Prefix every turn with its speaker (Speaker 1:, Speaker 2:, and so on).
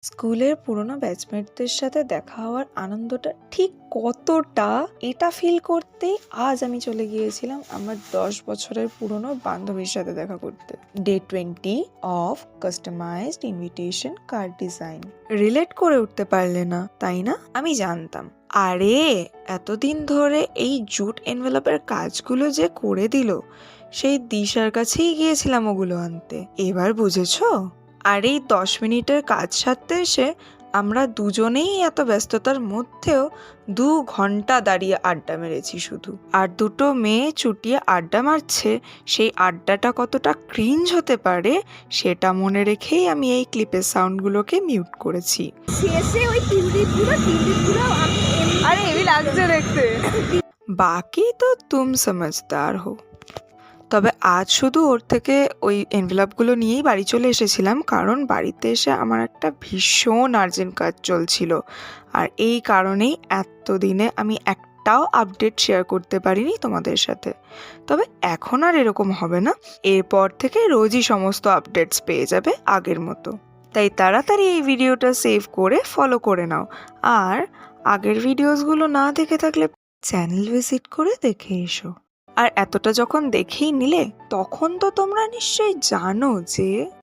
Speaker 1: স্কুলের পুরনো ব্যাচমেটদের সাথে দেখা হওয়ার আনন্দটা ঠিক কতটা এটা ফিল করতেই আজ আমি চলে গিয়েছিলাম আমার 10 বছরের পুরনো বান্ধবীর সাথে দেখা করতে। Day 20 of customised invitation card design. Relate করে উঠতে পারলে না তাই না? আমি জানতাম। আরে এতদিন ধরে এই জুট এনভেলপের কাজগুলো যে করে দিল, সেই দিশার কাছেই গিয়েছিলাম ওগুলো আনতে। এবার বুঝেছো? আর এই 10 মিনিটের কাজ সারতে এসে আমরা দুজনেই এত ব্যস্ততার মধ্যেও 2 ঘন্টা দাঁড়িয়ে আড্ডা মেরেছি শুধু। আর দুটো মেয়ে চুটিয়ে আড্ডা মারছে, সেই আড্ডাটা কতটা ক্রিঞ্জ হতে পারে সেটা মনে রেখেই আমি এই ক্লিপের সাউন্ডগুলোকে মিউট করেছি।
Speaker 2: শেষে ওই তিন দিনগুলো আমি
Speaker 1: আরে হেভি লাগছে দেখতে। বাকি তো তুম সমঝদার হো। তবে আজ শুধু ওর থেকে ওই এনভেলপগুলো নিয়েই বাড়ি চলে এসেছিলাম, কারণ বাড়িতে এসে আমার একটা ভীষণ আর্জেন্ট কাজ চলছিল। আর এই কারণেই এতদিনে আমি একটাও আপডেট শেয়ার করতে পারিনি তোমাদের সাথে। তবে এখন আর এরকম হবে না, এরপর থেকে রোজই সমস্ত আপডেটস পেয়ে যাবে আগের মতো। তাই তাড়াতাড়ি এই ভিডিওটা সেভ করে ফলো করে নাও। আর আগের ভিডিওসগুলো না দেখে থাকলে চ্যানেল ভিজিট করে দেখে এসো। আর এতটা যখন দেখেই নিলে, তখন তো তোমরা নিশ্চয়ই জানো যে